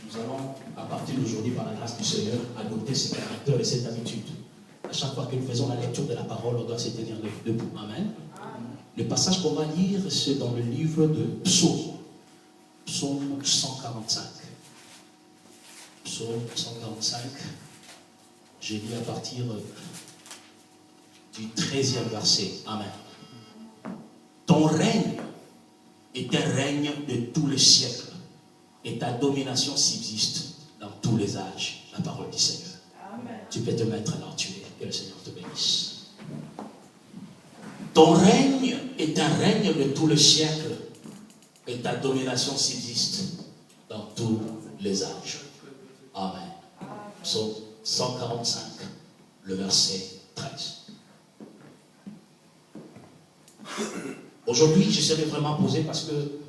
nous allons, à partir d'aujourd'hui, par la grâce du Seigneur, adopter ce caractère et cette habitude. À chaque fois que nous faisons la lecture de la parole, on doit se tenir debout. Amen. Le passage qu'on va lire, c'est dans le livre de Psaume. Psaume 145. Psaume 145. Je lis à partir du 13e verset. Amen. Ton règne est un règne de tous les siècles, et ta domination subsiste dans tous les âges. La parole du Seigneur. Amen. Tu peux te mettre là où tu es. Que le Seigneur te bénisse. Ton règne est un règne de tous les siècles, et ta domination subsiste dans tous les âges. Amen. Psaume 145, le verset 13. Aujourd'hui, je serai vraiment posé parce que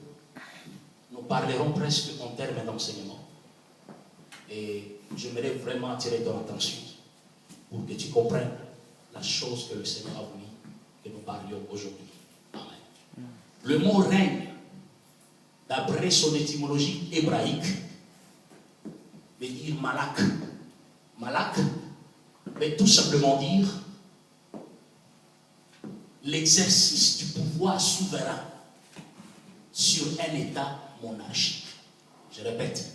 nous parlerons presque en termes d'enseignement. Et j'aimerais vraiment attirer ton attention pour que tu comprennes la chose que le Seigneur a voulu que nous parlions aujourd'hui. Amen. Le mot règne, d'après son étymologie hébraïque, veut dire malak. Malak veut tout simplement dire l'exercice du pouvoir souverain sur un État monarchique. Je répète,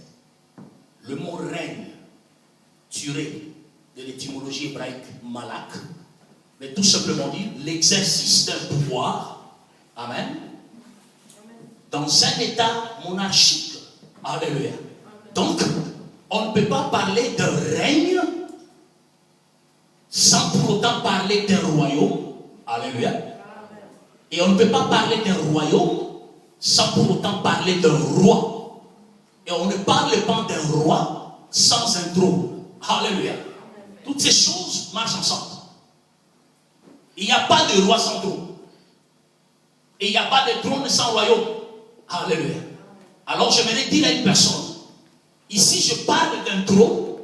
le mot règne, tiré de l'étymologie hébraïque malak, veut tout simplement dire l'exercice d'un pouvoir, amen, dans un État monarchique. Alléluia. Donc, on ne peut pas parler de règne sans pour autant parler d'un royaume. Alléluia. Et on ne peut pas parler d'un royaume sans pour autant parler d'un roi. Et on ne parle pas d'un roi sans un trône. Alléluia. Toutes ces choses marchent ensemble. Il n'y a pas de roi sans trône. Et il n'y a pas de trône sans royaume. Alléluia. Alors j'aimerais dire à une personne, ici je parle d'un trône,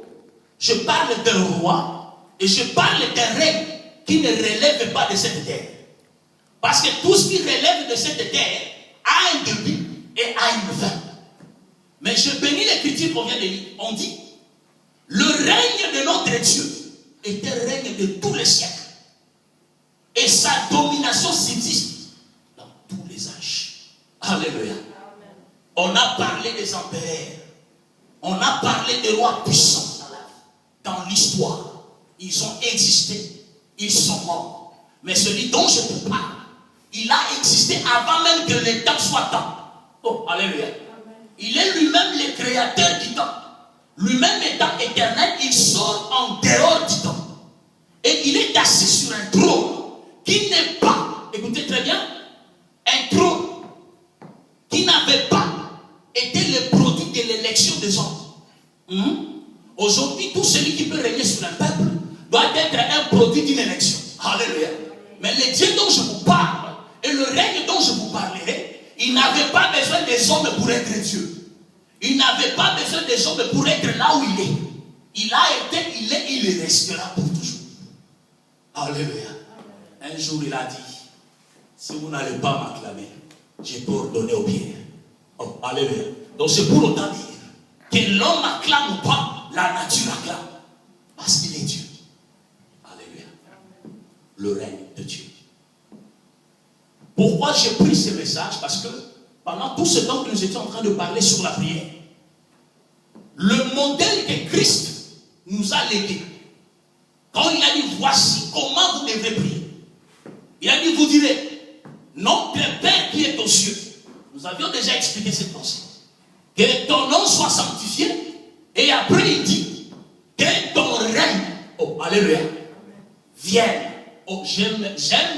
je parle d'un roi, et je parle d'un règne qui ne relève pas de cette terre. Parce que tout ce qui relève de cette terre a un début et a une fin. Mais je bénis l'écriture qu'on vient de lire. On dit, le règne de notre Dieu est un règne de tous les siècles. Et sa domination subsiste dans tous les âges. Alléluia. On a parlé des empereurs. On a parlé des rois puissants dans l'histoire. Ils ont existé. Ils sont morts. Mais celui dont je te parle, il a existé avant même que le temps soit temps. Oh, alléluia. Il est lui-même le créateur du temps. Lui-même étant éternel, il sort en dehors du temps. Et il est assis sur un trône qui n'est pas, écoutez très bien, un trône qui n'avait pas été le produit de l'élection des hommes. Aujourd'hui, tout celui qui peut régner sur un peuple doit être un produit d'une élection. Alléluia. Mais le Dieu dont je vous parle et le règne dont je vous parlerai, il n'avait pas besoin des hommes pour être Dieu. Il n'avait pas besoin des hommes pour être là où il est. Il a été, il est, il restera pour toujours. Alléluia. Un jour il a dit, si vous n'allez pas m'acclamer, je peux ordonner aux pierres. Oh, alléluia. Donc c'est pour autant dire que l'homme acclame ou pas, la nature acclame. Parce qu'il est Dieu. Alléluia. Le règne de Dieu. Pourquoi j'ai pris ce message? Parce que pendant tout ce temps que nous étions en train de parler sur la prière, le modèle que Christ nous a légué, quand il a dit voici comment vous devrez prier, il a dit vous direz notre Père qui est aux cieux. Nous avions déjà expliqué cette pensée. Que ton nom soit sanctifié. Et après il dit que ton règne, oh alléluia, vienne. Oh, j'aime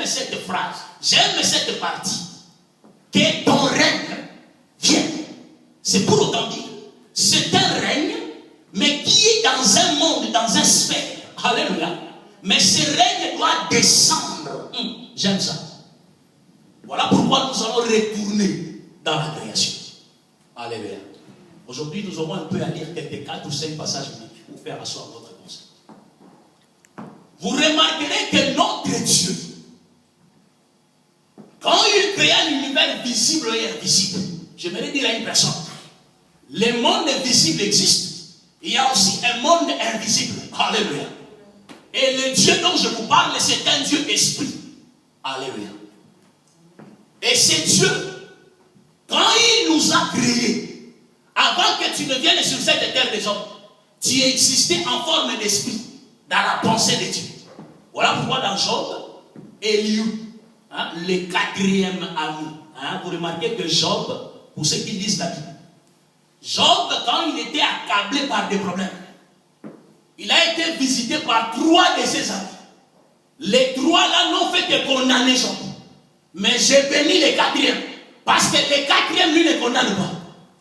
cette phrase, j'aime cette partie. Que ton règne vienne. C'est pour autant dire, c'est un règne, mais qui est dans un monde, dans un sphère. Alléluia. Mais ce règne doit descendre. J'aime ça. Voilà pourquoi nous allons retourner dans la création. Alléluia. Aujourd'hui, nous aurons un peu à lire quelques 4 ou 5 passages bibliques pour faire asseoir notre réponse. Vous remarquerez que notre Dieu, quand il créa l'univers visible et invisible, j'aimerais dire à une personne, Le monde visible existe. Il y a aussi un monde invisible. Alléluia. Et le Dieu dont je vous parle, c'est un Dieu esprit. Alléluia. Et c'est Dieu, quand il nous a créés, avant que tu ne viennes sur cette terre des hommes, tu existais en forme d'esprit, dans la pensée de Dieu. Voilà pourquoi dans Job, Elihu, le quatrième ami, vous remarquez que Job, pour ceux qui lisent la Bible, Job, quand il était accablé par des problèmes, il a été visité par 3 de ses amis. Les 3 là n'ont fait que condamner Job. Mais j'ai béni le 4e. Parce que le 4e, lui, ne condamne pas.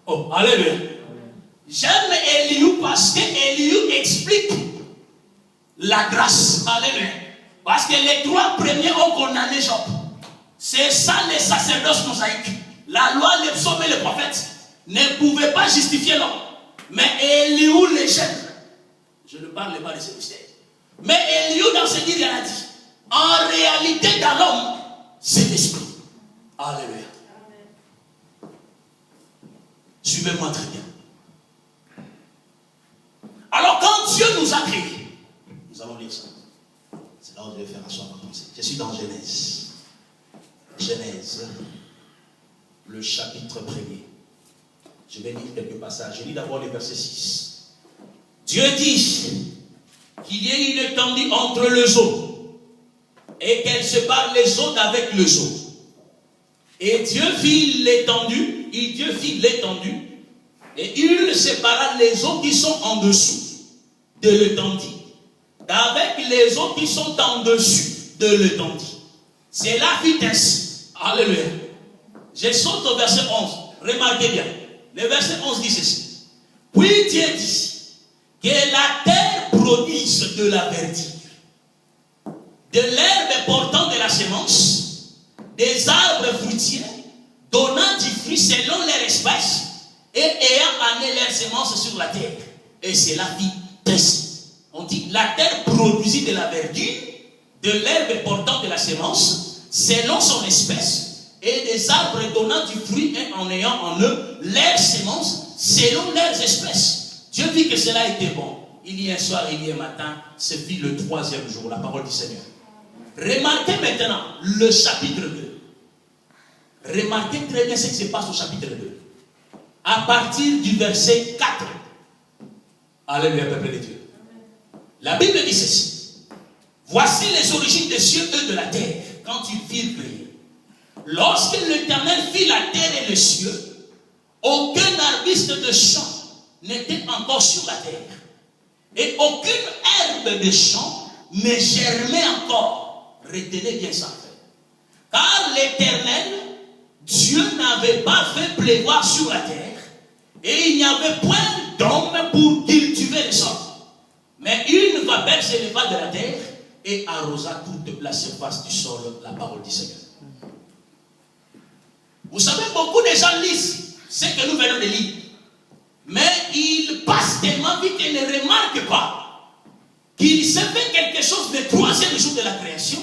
Oh, alléluia. J'aime Elihu parce que Elihu explique la grâce. Alléluia. Parce que les 3 premiers ont condamné Job. C'est ça les sacerdoces mosaïques. La loi, les psaumes et les prophètes ne pouvaient pas justifier l'homme. Mais Elihu les gêne. Je ne parle pas de ce mystère. Mais Elihu dans ce livre, il a dit, en réalité dans l'homme, c'est l'esprit. Alléluia. Suivez-moi très bien. Alors quand Dieu nous a créés, nous allons lire ça. C'est là où je vais faire asseoir ma pensée. Je suis dans Genèse. Genèse, le chapitre 1er. Je vais lire quelques passages. Je lis d'abord le verset 6. Dieu dit qu'il y ait une étendue entre les eaux et qu'elle sépare les eaux d'avec les eaux. Et Dieu fit l'étendue, et il sépara les eaux qui sont en dessous de l'étendue d'avec les eaux qui sont en dessus de l'étendue. C'est là fit ainsi. Alléluia. Je saute au verset 11. Remarquez bien. Le verset 11 dit ceci. Puis Dieu dit que la terre produise de la verdure, de l'herbe portant de la semence, des arbres fruitiers, donnant du fruit selon leur espèce, et ayant amené leur semence sur la terre. Et c'est la vie ainsi. On dit la terre produisit de la verdure, de l'herbe portant de la semence, selon son espèce, et des arbres donnant du fruit et en ayant en eux leur semence, selon leurs espèces. Dieu dit que cela était bon. Il y a un soir, il y a un matin, ce fut le 3e jour, la parole du Seigneur. Remarquez maintenant le chapitre 2. Remarquez très bien ce qui se passe au chapitre 2. À partir du verset 4. Alléluia, peuple de Dieu. La Bible dit ceci. Voici les origines des cieux et de la terre, quand ils firent créés. Lorsque l'Éternel fit la terre et les cieux, aucun arbuste de champ n'était encore sur la terre. Et aucune herbe de champ ne germait encore. Retenez bien ça. Car l'Éternel, Dieu n'avait pas fait pleuvoir sur la terre, et il n'y avait point d'homme pour cultiver le sol. Mais une vapeur s'éleva de la terre et arrosa toute la surface du sol, la parole du Seigneur. Vous savez, beaucoup de gens lisent ce que nous venons de lire. Mais ils passent tellement vite et ne remarquent pas qu'il se fait quelque chose le 3e jour de la création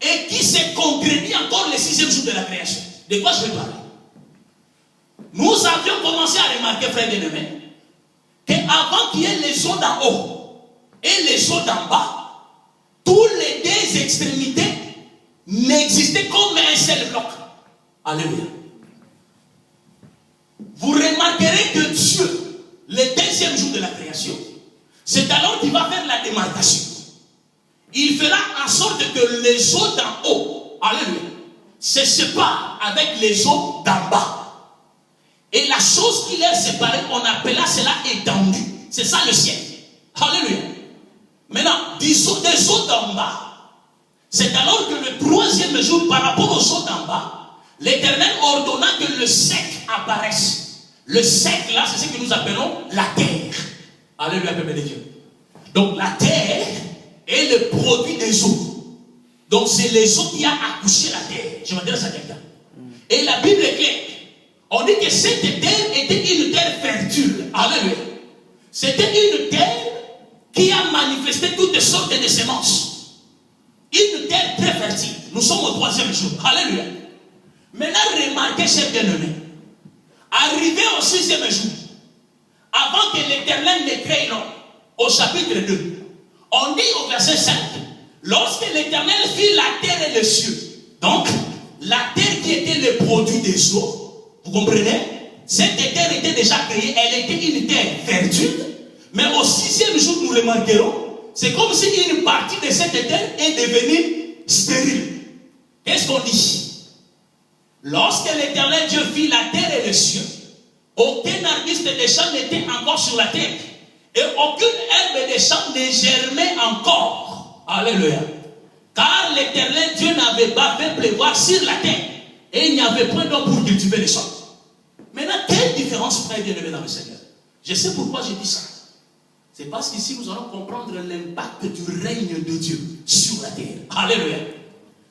et qui se concrétise encore le 6e jour de la création. De quoi je vais parler? Nous avions commencé à remarquer, frères bien-aimés, qu'avant qu'il y ait les eaux d'en haut et les eaux d'en bas, tous les 2 extrémités n'existaient comme un seul bloc. Alléluia. Vous remarquerez que Dieu, le 2e jour de la création, c'est alors qu'il va faire la démarcation. Il fera en sorte que les eaux d'en haut, alléluia, se séparent avec les eaux d'en bas. Et la chose qui les séparait, on appela cela étendue. C'est ça le ciel. Alléluia. Maintenant, des eaux d'en bas, c'est alors que le 3e jour, par rapport aux eaux d'en bas, l'Éternel ordonna que le sec apparaisse. Le sec là, c'est ce que nous appelons la terre. Alléluia, peuple de Dieu. Donc la terre est le produit des eaux. Donc c'est les eaux qui ont accouché la terre. Je m'adresse à quelqu'un. Et la Bible est claire. On dit que cette terre était une terre fertile. Alléluia. C'était une terre qui a manifesté toutes sortes de semences. Une terre très fertile. Nous sommes au 3e jour. Alléluia. Maintenant, remarquez, chers bien-aimés. Arrivé au 6e jour, avant que l'Éternel ne crée l'homme, au chapitre 2, on dit au verset 5, lorsque l'Éternel fit la terre et les cieux, donc la terre qui était le produit des eaux, vous comprenez? Cette terre était déjà créée, elle était une terre fertile, mais au 6e jour, nous remarquerons, c'est comme si une partie de cette terre est devenue stérile. Qu'est-ce qu'on dit? Lorsque l'Éternel Dieu fit la terre et les cieux, aucun arbuste des champs n'était encore sur la terre, et aucune herbe des champs ne germait encore. Alléluia. Car l'Éternel Dieu n'avait pas fait pleuvoir sur la terre, et il n'y avait point d'eau pour cultiver les champs. Maintenant, quelle différence, frère bien-aimé dans le Seigneur? Je sais pourquoi je dis ça. C'est parce qu'ici nous allons comprendre l'impact du règne de Dieu sur la terre. Alléluia.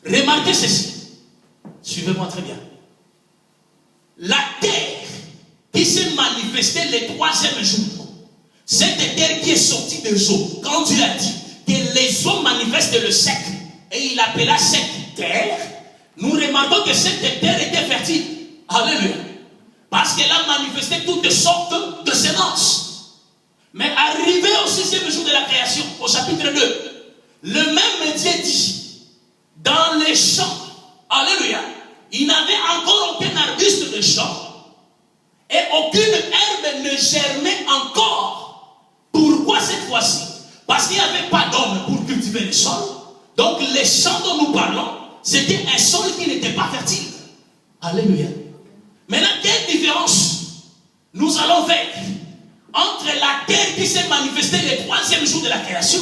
Remarquez ceci. Suivez-moi très bien. La terre qui s'est manifestée le 3e jour, cette terre qui est sortie des eaux, quand Dieu a dit que les eaux manifestent le sec, et il appela cette terre, nous remarquons que cette terre était fertile. Alléluia. Parce qu'elle a manifesté toutes sortes de semences. Mais arrivé au 6e jour de la création, au chapitre 2, le même Dieu dit, dans les champs, alléluia, il n'avait encore aucun arbuste de champ, et aucune herbe ne germait encore. Pourquoi cette fois-ci? Parce qu'il n'y avait pas d'homme pour cultiver les sols. Donc les champs dont nous parlons, c'était un sol qui n'était pas fertile. Alléluia. Maintenant, quelle différence nous allons faire entre la terre qui s'est manifestée le 3e jour de la création,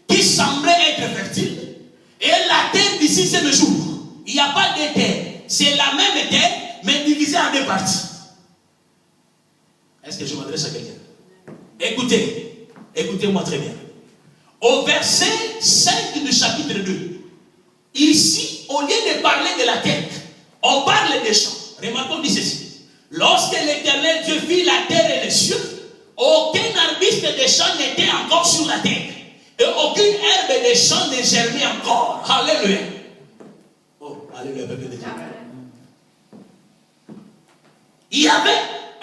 qui semblait être fertile, et la terre du 6e jour? Il n'y a pas de terre. C'est la même terre, mais divisée en 2 parties. Est-ce que je m'adresse à quelqu'un? Écoutez, écoutez-moi très bien. Au verset 5 du chapitre 2, ici, au lieu de parler de la terre, on parle des champs. Remarquons, dit ceci. Lorsque l'Éternel Dieu fit la terre et les cieux, aucun arbuste des champs n'était encore sur la terre, et aucune herbe des champs ne germait encore. Alléluia. Oh, alléluia, peuple de Dieu. Il y avait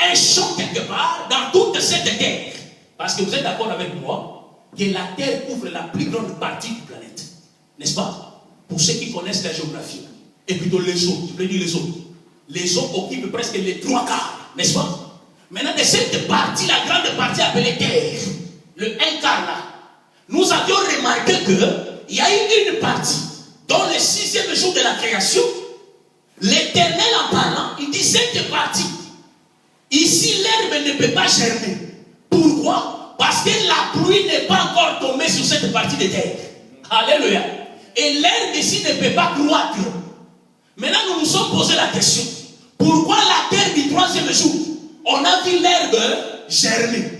un champ quelque part dans toute cette terre. Parce que vous êtes d'accord avec moi que la terre couvre la plus grande partie du planète. N'est-ce pas? Pour ceux qui connaissent la géographie. Et plutôt les eaux, je veux dire les eaux. Les eaux occupent presque les 3 quarts, n'est-ce pas? Maintenant, de cette partie, la grande partie appelée terre, le 1 quart là, nous avions remarqué qu'il y a eu une partie, dans le 6e jour de la création, l'Éternel en parlant, il dit cette partie, ici l'herbe ne peut pas germer. Pourquoi? Parce que la pluie n'est pas encore tombée sur cette partie de terre. Alléluia. Et l'herbe ici ne peut pas croître. Maintenant, nous nous sommes posé la question. Pourquoi la terre du 3e jour, on a vu l'herbe germer?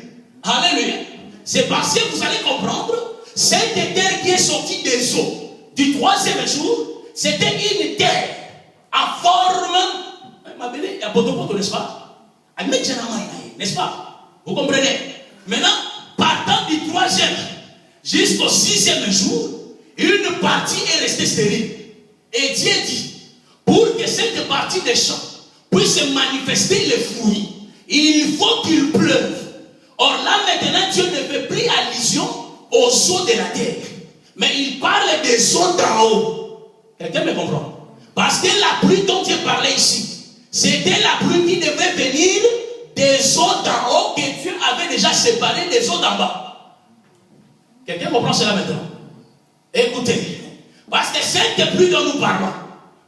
Alléluia. C'est parce que vous allez comprendre, cette terre qui est sortie des eaux du 3e jour, c'était une terre à forme, n'est-ce pas? N'est-ce pas? Vous comprenez? Maintenant, partant du 3e jusqu'au 6e jour, une partie est restée stérile. Et Dieu dit, pour que cette partie des champs puisse manifester les fruits, il faut qu'il pleuve. Or là maintenant, Dieu ne fait plus allusion aux eaux de la terre, mais il parle des eaux d'en haut. Quelqu'un me comprend? Parce que la pluie dont Dieu parlait ici, c'était la pluie qui devait venir des eaux d'en haut que Dieu avait déjà séparées des eaux d'en bas. Quelqu'un comprend cela maintenant? Écoutez, parce que cette pluie dont nous parlons,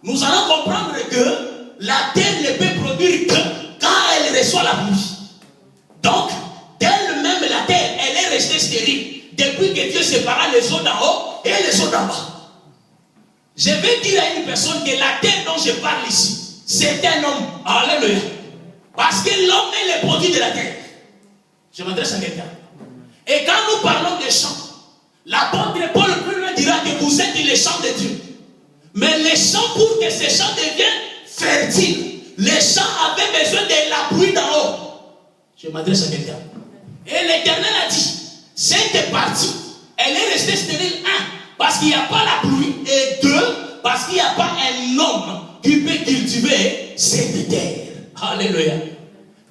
nous allons comprendre que la terre ne peut produire que quand elle reçoit la pluie. Donc, d'elle-même, la terre, elle est restée stérile depuis que Dieu sépara les eaux d'en haut et les eaux d'en bas. Je vais dire à une personne que la terre dont je parle ici, c'est un homme. Alléluia. Parce que l'homme est le produit de la terre. Je m'adresse à quelqu'un. Et quand nous parlons des champs, l'apôtre Paul plus loin dira que vous êtes les champs de Dieu. Mais les champs, pour que ces champs deviennent fertiles, les champs avaient besoin de la pluie d'en haut. Je m'adresse à quelqu'un. Et l'Éternel a dit, cette partie, elle est restée stérile, 1, parce qu'il n'y a pas la pluie, et 2, parce qu'il n'y a pas un homme qui peut cultiver cette terre. Alléluia.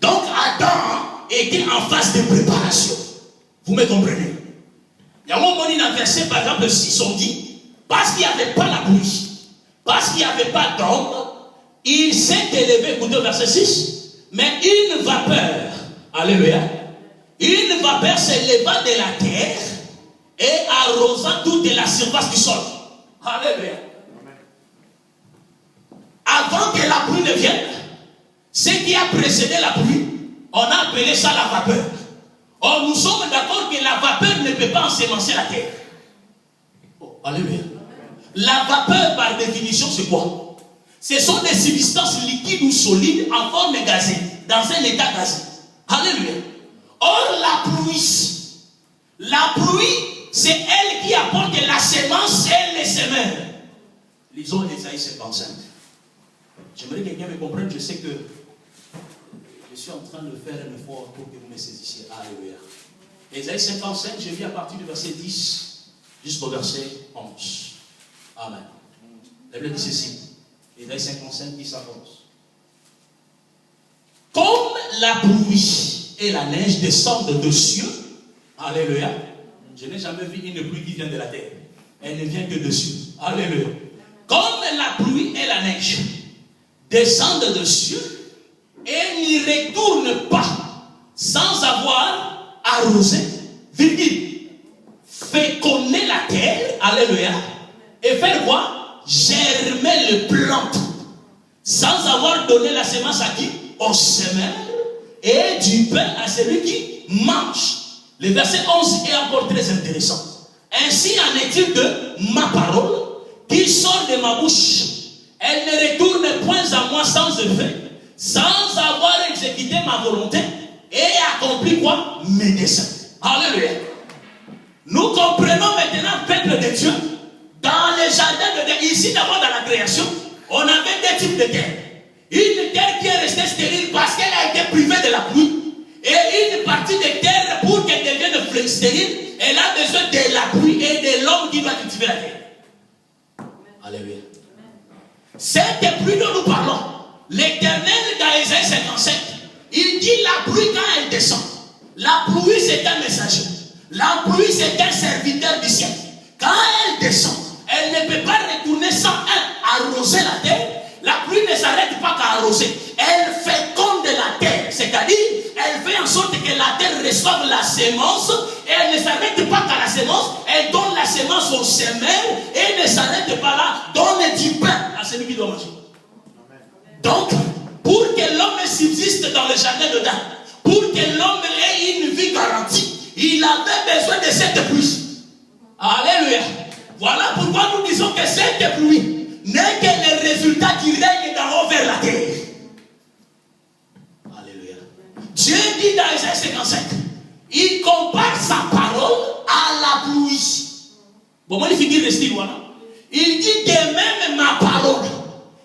Donc Adam était en phase de préparation. Vous me comprenez? Il y a un moment dans le verset, par exemple, 6, on dit, parce qu'il n'y avait pas la pluie, parce qu'il n'y avait pas d'ombre, il s'est élevé, écoutez le verset 6, mais une vapeur, alléluia, une vapeur s'éleva de la terre et arrosa toute la surface du sol. Alléluia. Avant que la pluie ne vienne, ce qui a précédé la pluie, on a appelé ça la vapeur. Or, nous sommes d'accord que la vapeur ne peut pas ensemencer la terre. Oh, alléluia. La vapeur, par définition, c'est quoi? Ce sont des substances liquides ou solides en forme gazée, dans un état gazé. Alléluia. Or, la pluie, c'est elle qui apporte la semence et les semeurs. Lisons Ésaïe 55. J'aimerais que quelqu'un me comprenne, je sais que je suis en train de faire un effort pour que vous me saisissiez. Alléluia. Ésaïe 55, je vis à partir du verset 10 jusqu'au verset 11. Amen. La Bible dit ceci. Ésaïe 55, 10 à 11. Comme la pluie et la neige descendent des cieux, alléluia. Je n'ai jamais vu une pluie qui vient de la terre. Elle ne vient que dessus. Alléluia. Comme la pluie et la neige descendent des cieux et n'y retournent pas sans avoir arrosé, virgule, féconder la terre, alléluia, et faire quoi? Germer les plantes sans avoir donné la semence à qui? Au semeur, et du pain à celui qui mange. Le verset 11 est encore très intéressant. Ainsi en est-il de ma parole qui sort de ma bouche. Elle ne retourne point à moi sans effet, sans avoir exécuté ma volonté et accompli quoi? Mes desseins. Alléluia. Nous comprenons maintenant, peuple de Dieu, dans les jardins de Dieu, ici d'abord dans la création, on avait deux types de terre. Une terre qui est restée stérile parce qu'elle a été privée de la pluie. Et une partie de terre, pour qu'elle devienne stérile, elle a besoin de la pluie et de l'homme qui va cultiver la terre. Alléluia. Cette pluie dont nous parlons, l'Éternel dans Ésaïe 55, il dit la pluie quand elle descend. La pluie c'est un messager. La pluie c'est un serviteur du ciel. Quand elle descend, elle ne peut pas retourner sans arroser la terre. La pluie ne s'arrête pas qu'à arroser. Elle féconde la terre. C'est-à-dire, elle fait en sorte que la terre reçoive la semence. Et elle ne s'arrête pas qu'à la semence. Elle donne la semence au semeur. Et elle ne s'arrête pas là. Donne du pain à celui qui doit manger. Donc, pour que l'homme subsiste dans le jardin de Dan, pour que l'homme ait une vie garantie, il avait besoin de cette pluie. Alléluia. Voilà pourquoi nous disons que cette pluie n'est que le résultat qui règne d'en haut vers la terre. Alléluia. Dieu dit dans Ésaïe 55, il compare sa parole à la pluie. Bon, moi, il finit le style, voilà. Il dit de même ma parole,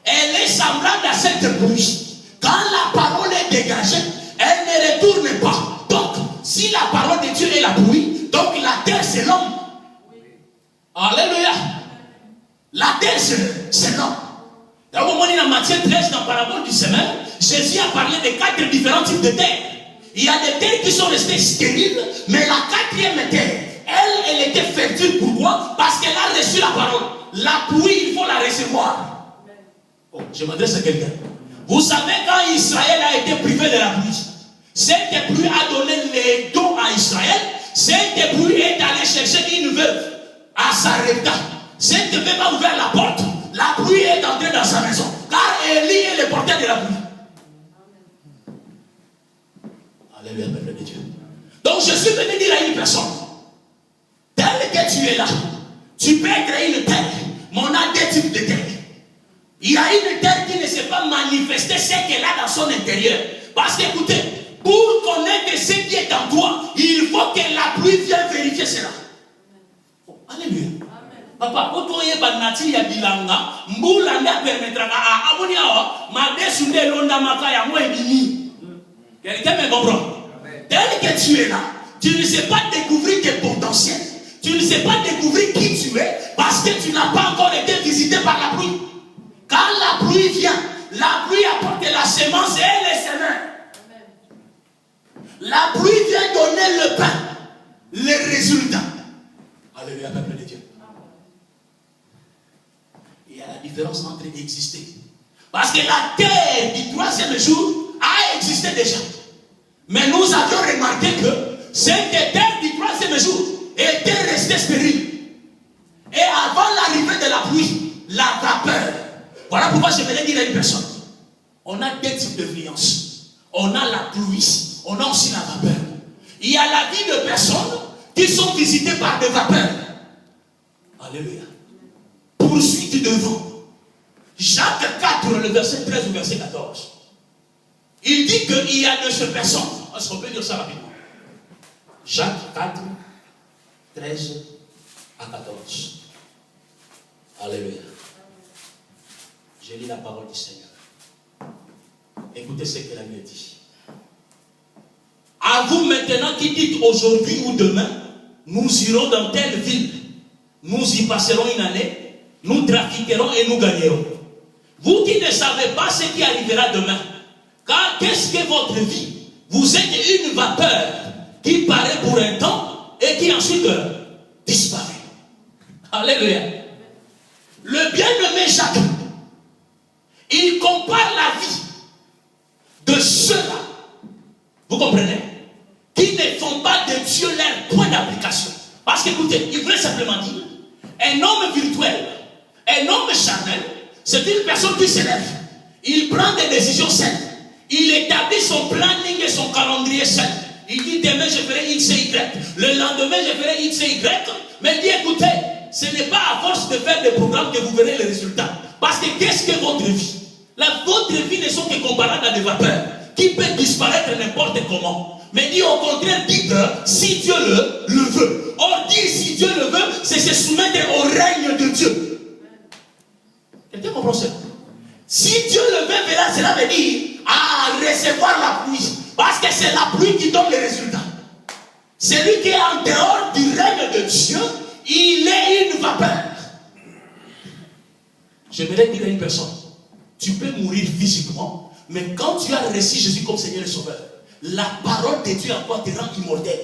elle est semblable à cette pluie. Quand la parole est dégagée, elle ne retourne pas. Donc, si la parole de Dieu est la pluie, donc la terre c'est l'homme. Alléluia. La terre c'est l'homme. Dans le moment dans Matthieu 13, dans la parabole du semeur, Jésus a parlé de 4 différents types de terres. Il y a des terres qui sont restées stériles, mais la 4e terre, elle était fertile. Pourquoi? Parce qu'elle a reçu la parole. La pluie, il faut la recevoir. Oh, je m'adresse à quelqu'un. Vous savez, quand Israël a été privé de la pluie, cette pluie a donné les dons à Israël. Cette pluie est allée chercher une veuve à Sarepta. Cette veuve a ouvert la porte. La pluie est entrée dans sa maison. Car Élie est le porteur de la pluie. Alléluia, peuple de Dieu. Donc je suis venu dire à une personne, telle que tu es là, tu peux créer une terre. Mais on a deux types de terre. Il y a une terre qui ne sait pas manifester ce qu'elle a dans son intérieur. Parce qu'écoutez, pour connaître ce qui est en toi, il faut que la pluie vienne vérifier cela. Oh, alléluia. Papa, quand tu es banati ya bilanga, mbula nda permettra à aboni awa, ma desunde londa makaya moi bini. Quelqu'un me comprend? Tel que tu es là, tu ne sais pas découvrir tes potentiels. Tu ne sais pas découvrir qui tu es parce que tu n'as pas encore été visité par la pluie. Quand la pluie vient, la pluie apporte la semence et les semeurs. La pluie vient donner le pain, les résultats. Alléluia, peuple de Dieu. Il y a la différence entre exister. Parce que la terre du troisième jour a existé déjà. Mais nous avions remarqué que cette terre du troisième jour était restée stérile. Et avant l'arrivée de la pluie, la vapeur. Voilà pourquoi je venais dire à une personne. On a deux types d'influence. On a la pluie, on a aussi la vapeur. Il y a la vie de personnes qui sont visitées par des vapeurs. Alléluia. Poursuite de vent. Jacques 4, le verset 13 au verset 14. Il dit qu'il y a 9 personnes. Est-ce qu'on peut dire ça rapidement? Jacques 4, 13 à 14. Alléluia. J'ai lu la parole du Seigneur. Écoutez ce que la Bible dit. À vous maintenant qui dites aujourd'hui ou demain, nous irons dans telle ville, nous y passerons une année, nous trafiquerons et nous gagnerons. Vous qui ne savez pas ce qui arrivera demain, car qu'est-ce que votre vie? Vous êtes une vapeur qui paraît pour un temps et qui ensuite disparaît. Alléluia. Le bien-aimé Jacques, il compare la vie de ceux-là, vous comprenez, qui ne font pas de Dieu leur point d'application. Parce qu'écoutez, il voulait simplement dire, un homme virtuel, un homme charnel, c'est une personne qui s'élève. Il prend des décisions saines. Il établit son planning et son calendrier sain. Il dit demain je ferai X et Y. Le lendemain je ferai X et Y. Mais il dit écoutez, ce n'est pas à force de faire des programmes que vous verrez les résultats. Parce que qu'est-ce que votre vie? Votre vie ne sont que comparables à des vapeurs qui peuvent disparaître n'importe comment. Mais dit au contraire, dites si Dieu le veut. Or dire si Dieu le veut, c'est se soumettre au règne de Dieu. Quelqu'un comprend ça? Si Dieu le veut, cela veut dire à recevoir la pluie. Parce que c'est la pluie qui donne les résultats. Celui qui est en dehors du règne de Dieu, il est une vapeur. J'aimerais dire à une personne, tu peux mourir physiquement, mais quand tu as reçu Jésus comme Seigneur et Sauveur, la parole de Dieu en toi te rend immortel.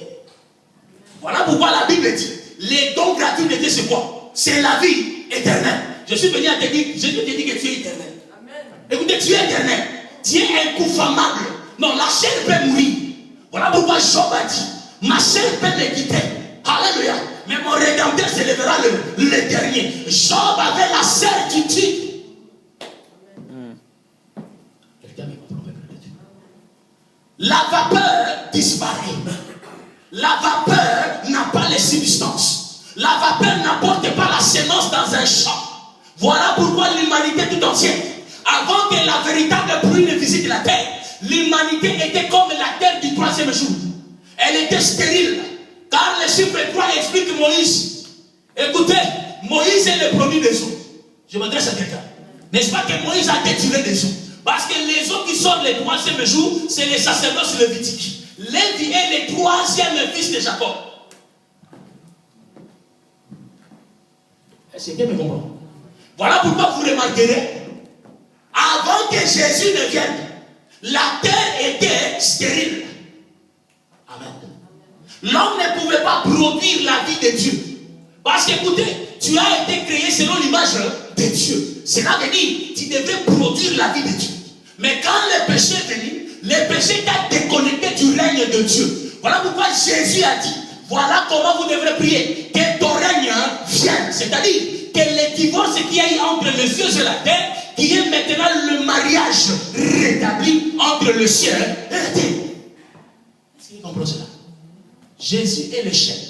Voilà pourquoi la Bible dit, les dons gratuits de Dieu c'est quoi? C'est la vie éternelle. Je suis venu à te dire, Jésus te dit que tu es éternel. Amen. Écoutez, tu es éternel. Tu es inconfamable. Non, la chair peut mourir. Voilà pourquoi Job a dit, ma chair peut me quitter. Alléluia. Mais mon rédempteur s'élèvera le dernier. Job avait la certitude. Quelqu'un me comprend? La vapeur disparaît. La vapeur n'a pas les substances. La vapeur n'apporte pas la sémence dans un champ. Voilà pourquoi l'humanité tout entière, avant que la véritable pluie ne visite la terre, l'humanité était comme la terre du troisième jour. Elle était stérile. Car le chiffre 3 explique Moïse. Écoutez, Moïse est le premier des eaux. Je m'adresse à quelqu'un. N'est-ce pas que Moïse a détiré des eaux? Parce que les eaux qui sortent le troisième jour, c'est les sacerdoces lévitiques. Lévi est le troisième fils de Jacob. Est-ce que quelqu'un me comprend? Voilà pourquoi vous remarquerez, avant que Jésus ne vienne, la terre était stérile. Amen. L'homme ne pouvait pas produire la vie de Dieu. Parce qu'écoutez, tu as été créé selon l'image de Dieu. Cela veut dire que tu devais produire la vie de Dieu. Mais quand le péché est venu, le péché t'a déconnecté du règne de Dieu. Voilà pourquoi Jésus a dit, voilà comment vous devrez prier, que ton règne vienne. C'est-à-dire que le divorce qu'il y a eu entre les cieux et la terre, qui est maintenant le mariage rétabli entre le ciel et la terre. Est-ce que vous comprenez cela? Jésus est l'échelle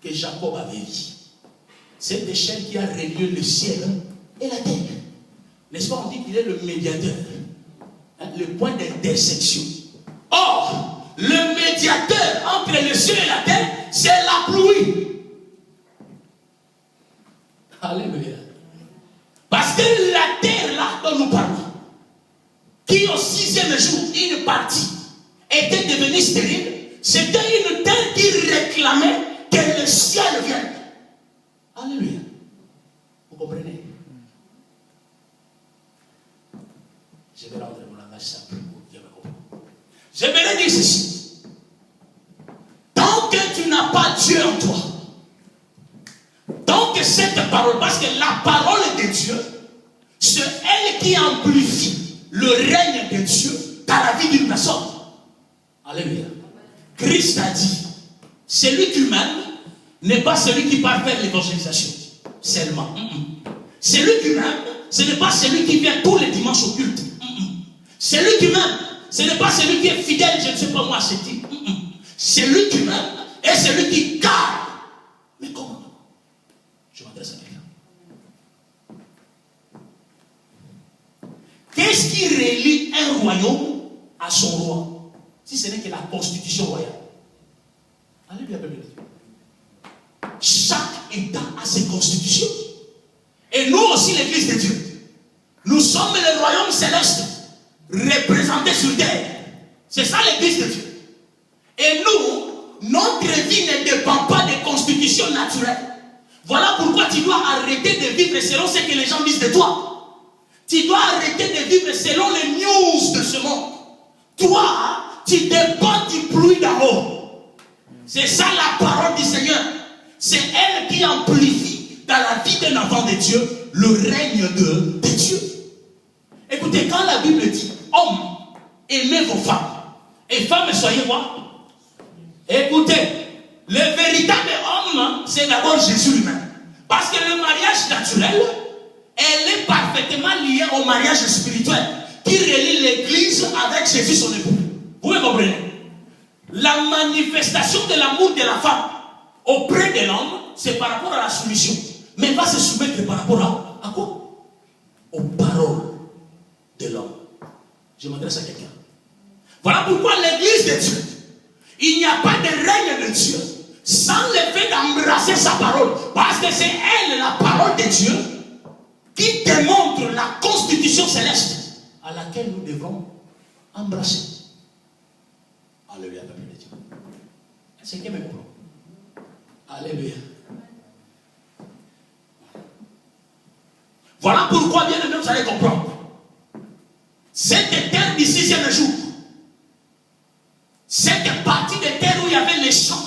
que Jacob avait dit. C'est l'échelle qui a relié le ciel et la terre. N'est-ce pas? On dit qu'il est le médiateur, le point d'intersection. Or, le médiateur entre le ciel et la terre, c'est la pluie. Alléluia. Parce que la terre là dont nous parlons, qui au 6e jour, une partie était devenue stérile, c'était une terre qui réclamait que le ciel vienne. Alléluia. Vous comprenez? Je vais rendre mon langage simple pour bien me comprendre. Je vais dire ceci. Dieu en toi. Donc cette parole, parce que la parole de Dieu, c'est elle qui amplifie le règne de Dieu dans la vie d'une personne. Alléluia. Christ a dit, celui qui m'aime n'est pas celui qui part faire l'évangélisation seulement. Celui qui m'aime, ce n'est pas celui qui vient tous les dimanches au culte. Celui qui m'aime, ce n'est pas celui qui est fidèle, je ne sais pas moi, c'est dit. Celui qui m'aime est celui qui garde. Mais comment? Je m'adresse à quelqu'un. Qu'est-ce qui relie un royaume à son roi? Si ce n'est que la constitution royale. Alléluia. Chaque État a ses constitutions. Et nous aussi, l'Église de Dieu, nous sommes le royaume céleste représenté sur terre. C'est ça l'Église de Dieu. Et nous, notre vie ne dépend pas des constitutions naturelles. Voilà pourquoi tu dois arrêter de vivre selon ce que les gens disent de toi. Tu dois arrêter de vivre selon les news de ce monde. Toi, tu dépends du pluie d'en haut. C'est ça la parole du Seigneur. C'est elle qui amplifie dans la vie d'un enfant de Dieu le règne de Dieu. Écoutez, quand la Bible dit hommes, aimez vos femmes, et femmes, soyez quoi? Écoutez, le véritable homme, c'est d'abord Jésus lui-même. Parce que le mariage naturel, elle est parfaitement liée au mariage spirituel qui relie l'Église avec Jésus son époux. Vous me comprenez? La manifestation de l'amour de la femme auprès de l'homme, c'est par rapport à la soumission. Mais elle va se soumettre par rapport à quoi? Aux paroles de l'homme. Je m'adresse à quelqu'un. Voilà pourquoi l'Église de Dieu, il n'y a pas de règne de Dieu sans le fait d'embrasser sa parole. Parce que c'est elle, la parole de Dieu, qui démontre la constitution céleste à laquelle nous devons embrasser. Alléluia, peuple de Dieu. C'est qui me comprend? Alléluia. Voilà pourquoi, bien aimé, vous allez comprendre. Cette terre du 6e jour, cette partie de terre où il y avait les champs,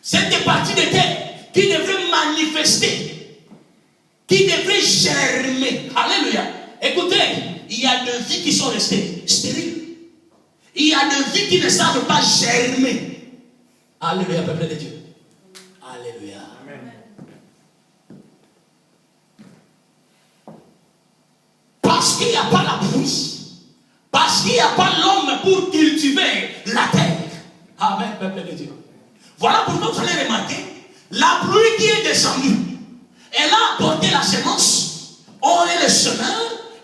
cette partie de terre qui devrait manifester, qui devrait germer. Alléluia. Écoutez, il y a des vies qui sont restées stériles. Il y a des vies qui ne savent pas germer. Alléluia, peuple de Dieu. Alléluia. Amen. Parce qu'il n'y a pas la pluie, parce qu'il n'y a pas l'homme pour cultiver la terre. Amen, peuple de Dieu. Voilà pourquoi vous allez remarquer, la pluie qui est descendue, elle a apporté la semence, on est le chemin,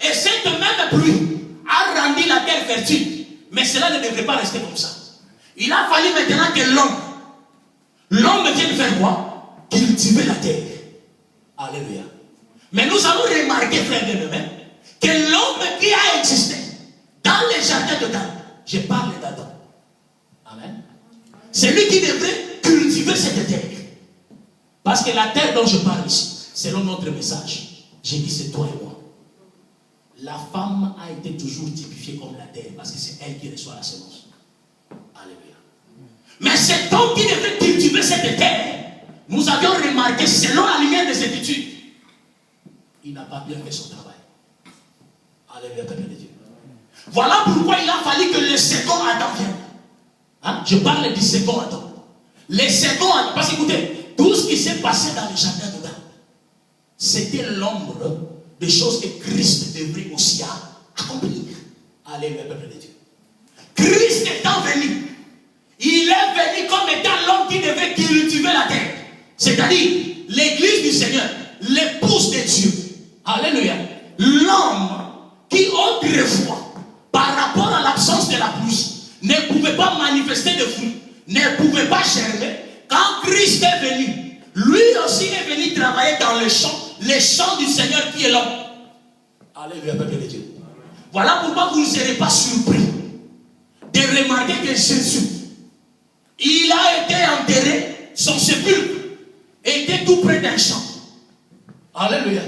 et cette même pluie a rendu la terre fertile. Mais cela ne devrait pas rester comme ça. Il a fallu maintenant que l'homme vienne faire quoi? Cultiver la terre. Alléluia. Mais nous allons remarquer, frère bien-aimé, que l'homme qui a existé dans les jardins d'Adam, je parle d'Adam. Amen. C'est lui qui devrait cultiver cette terre. Parce que la terre dont je parle ici, selon notre message, j'ai dit c'est toi et moi. La femme a été toujours typifiée comme la terre parce que c'est elle qui reçoit la semence. Alléluia. Mais cet homme qui devait cultiver cette terre, nous avions remarqué, selon la lumière des Écritures, il n'a pas bien fait son travail. Alléluia, peuple de Dieu. Voilà pourquoi il a fallu que le second Adam vienne. Hein? Je parle du second Adam. Le second Adam, parce que écoutez, tout ce qui s'est passé dans le jardin d'Adam, c'était l'ombre des choses que Christ devrait aussi accomplir. Alléluia, peuple de Dieu. Christ étant venu, il est venu comme étant l'homme qui devait cultiver la terre. C'est-à-dire l'église du Seigneur, l'épouse de Dieu. Alléluia. L'homme qui autrefois, par rapport à l'absence de la pluie, ne pouvait pas manifester de fruits, ne pouvait pas germer. Quand Christ est venu, lui aussi est venu travailler dans les champs du Seigneur qui est l'homme. Alléluia, peuple de Dieu. Voilà pourquoi vous ne serez pas surpris de remarquer que Jésus, il a été enterré, son sépulcre était tout près d'un champ. Alléluia.